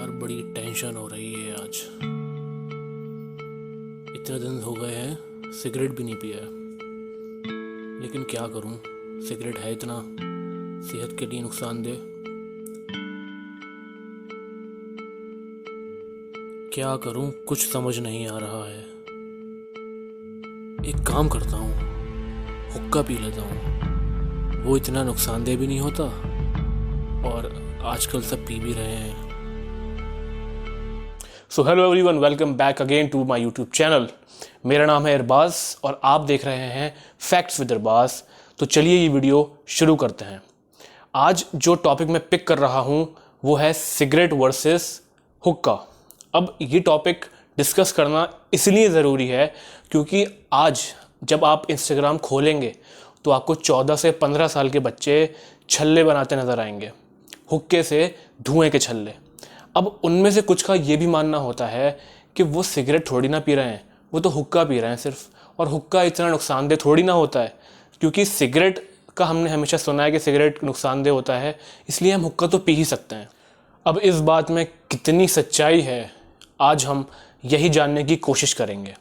यार बड़ी टेंशन हो रही है आज। इतने दिन हो गए हैं सिगरेट भी नहीं पिया है, लेकिन क्या करूं, सिगरेट है इतना सेहत के लिए नुकसानदेह। क्या करूं कुछ समझ नहीं आ रहा है। एक काम करता हूं, हुक्का पी लेता हूं, वो इतना नुकसानदेह भी नहीं होता और आजकल सब पी भी रहे हैं। So hello everyone, welcome back again to my YouTube channel. मेरा नाम है अरबाज और आप देख रहे हैं फैक्ट्स विद अरबाज। तो चलिए ये वीडियो शुरू करते हैं। आज जो टॉपिक मैं पिक कर रहा हूँ वो है सिगरेट वर्सेस हुक्का। अब ये टॉपिक डिस्कस करना इसलिए ज़रूरी है क्योंकि आज जब आप इंस्टाग्राम खोलेंगे तो आपको 14 से 15 साल के बच्चे छल्ले बनाते नज़र आएंगे, हुक्के से धुएं के छल्ले। अब उनमें से कुछ का ये भी मानना होता है कि वो सिगरेट थोड़ी ना पी रहे हैं, वो तो हुक्का पी रहे हैं सिर्फ, और हुक्का इतना नुकसानदेह थोड़ी ना होता है। क्योंकि सिगरेट का हमने हमेशा सुना है कि सिगरेट नुकसानदेह होता है, इसलिए हम हुक्का तो पी ही सकते हैं। अब इस बात में कितनी सच्चाई है, आज हम यही जानने की कोशिश करेंगे।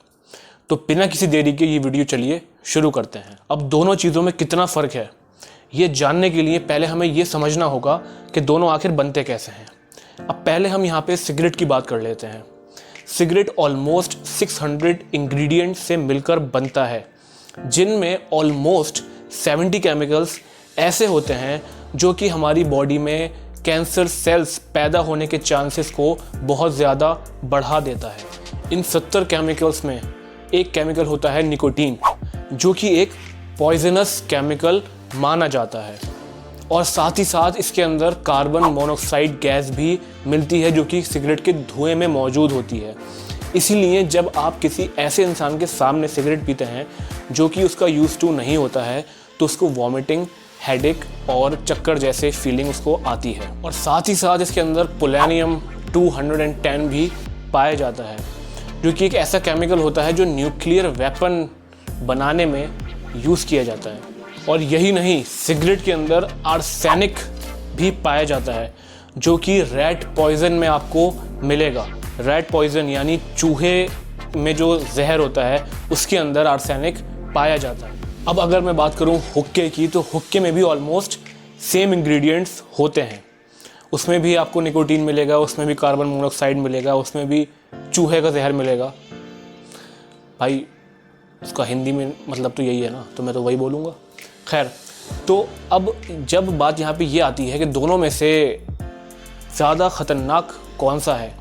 तो बिना किसी देरी के ये वीडियो चलिए शुरू करते हैं। अब दोनों चीज़ों में कितना फ़र्क है ये जानने के लिए पहले हमें ये समझना होगा कि दोनों आखिर बनते कैसे हैं। अब पहले हम यहाँ पे सिगरेट की बात कर लेते हैं। सिगरेट ऑलमोस्ट 600 इंग्रेडिएंट्स से मिलकर बनता है, जिनमें ऑलमोस्ट 70 केमिकल्स ऐसे होते हैं जो कि हमारी बॉडी में कैंसर सेल्स पैदा होने के चांसेस को बहुत ज़्यादा बढ़ा देता है। इन 70 केमिकल्स में एक केमिकल होता है निकोटीन, जो कि एक पॉइजनस केमिकल माना जाता है, और साथ ही साथ इसके अंदर कार्बन मोनोऑक्साइड गैस भी मिलती है जो कि सिगरेट के धुएं में मौजूद होती है। इसीलिए जब आप किसी ऐसे इंसान के सामने सिगरेट पीते हैं जो कि उसका यूज़ टू नहीं होता है तो उसको वॉमिटिंग, हेडेक और चक्कर जैसे फीलिंग उसको आती है। और साथ ही साथ इसके अंदर पोलोनियम 210 भी पाया जाता है, जो कि एक ऐसा केमिकल होता है जो न्यूक्लियर वेपन बनाने में यूज़ किया जाता है। और यही नहीं, सिगरेट के अंदर आर्सेनिक भी पाया जाता है, जो कि रैट पॉइजन में आपको मिलेगा। रैट पॉइजन यानी चूहे में जो जहर होता है उसके अंदर आर्सेनिक पाया जाता है। अब अगर मैं बात करूं हुक्के की, तो हुक्के में भी ऑलमोस्ट सेम इंग्रेडिएंट्स होते हैं। उसमें भी आपको निकोटीन मिलेगा, उसमें भी कार्बन मोनोऑक्साइड मिलेगा, उसमें भी चूहे का जहर मिलेगा। भाई उसका हिंदी में मतलब तो यही है ना, तो मैं तो वही बोलूँगा। खैर, तो अब जब बात यहाँ पे ये आती है कि दोनों में से ज़्यादा ख़तरनाक कौन सा है,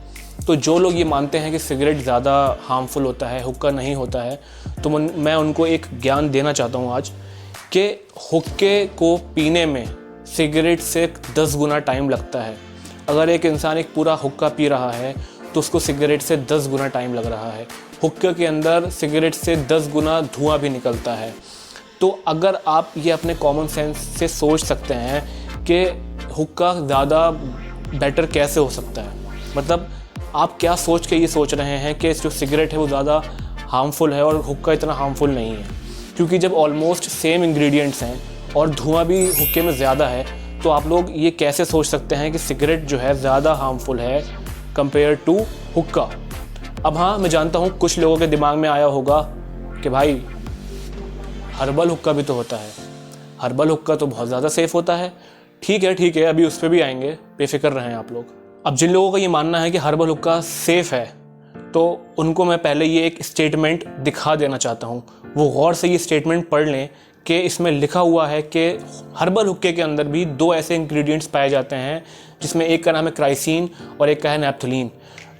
तो जो लोग ये मानते हैं कि सिगरेट ज़्यादा हार्मफुल होता है, हुक्का नहीं होता है, तो मैं उनको एक ज्ञान देना चाहता हूँ आज कि हुक्के को पीने में सिगरेट से 10 गुना टाइम लगता है। अगर एक इंसान एक पूरा हुक्का पी रहा है तो उसको सिगरेट से 10 गुना टाइम लग रहा है। हुक्के के अंदर सिगरेट से 10 गुना धुआं भी निकलता है। तो अगर आप ये अपने कॉमन सेंस से सोच सकते हैं कि हुक्का ज़्यादा बेटर कैसे हो सकता है, मतलब आप क्या सोच के ये सोच रहे हैं कि जो सिगरेट है वो ज़्यादा हार्मफुल है और हुक्का इतना हार्मफुल नहीं है। क्योंकि जब ऑलमोस्ट सेम इंग्रेडिएंट्स हैं और धुआं भी हुक्के में ज़्यादा है, तो आप लोग ये कैसे सोच सकते हैं कि सिगरेट जो है ज़्यादा हार्मफुल है कंपेयर टू हुक्का। अब हाँ, मैं जानता हूँ कुछ लोगों के दिमाग में आया होगा कि भाई हर्बल हुक्का भी तो होता है, हर्बल हुक्का तो बहुत ज़्यादा सेफ़ होता है। ठीक है, अभी उस पर भी आएंगे, बेफिक्र रहें आप लोग। अब जिन लोगों का ये मानना है कि हर्बल हुक्का सेफ़ है, तो उनको मैं पहले ये एक स्टेटमेंट दिखा देना चाहता हूँ। वो गौर से ये स्टेटमेंट पढ़ लें कि इसमें लिखा हुआ है कि हर्बल हुक्के के अंदर भी 2 ऐसे इंग्रेडिएंट्स पाए जाते हैं, जिसमें एक का नाम है क्राइसिन और एक का है नैप्थलीन,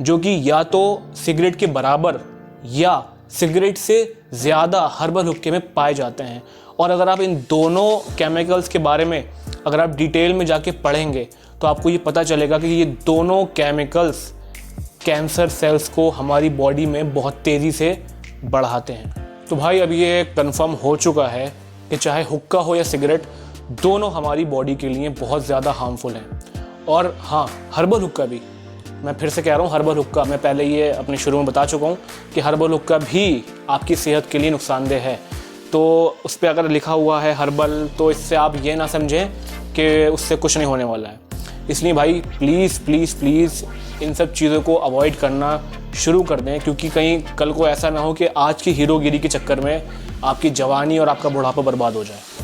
जो कि या तो सिगरेट के बराबर या सिगरेट से ज़्यादा हर्बल हुक्के में पाए जाते हैं। और अगर आप इन दोनों केमिकल्स के बारे में अगर आप डिटेल में जाके पढ़ेंगे तो आपको ये पता चलेगा कि ये दोनों केमिकल्स कैंसर सेल्स को हमारी बॉडी में बहुत तेज़ी से बढ़ाते हैं। तो भाई अब ये कंफर्म हो चुका है कि चाहे हुक्का हो या सिगरेट, दोनों हमारी बॉडी के लिए बहुत ज़्यादा हार्मफुल हैं। और हाँ, हर्बल हुक्का भी, मैं फिर से कह रहा हूँ, हर्बल हुक्का, मैं पहले ये अपने शुरू में बता चुका हूँ कि हर्बल हुक्का भी आपकी सेहत के लिए नुकसानदेह है। तो उस पर अगर लिखा हुआ है हर्बल, तो इससे आप ये ना समझें कि उससे कुछ नहीं होने वाला है। इसलिए भाई प्लीज़ प्लीज़ प्लीज़ इन सब चीज़ों को अवॉइड करना शुरू कर दें, क्योंकि कहीं कल को ऐसा ना हो कि आज की हीरोगिरी के चक्कर में आपकी जवानी और आपका बुढ़ापा बर्बाद हो जाए।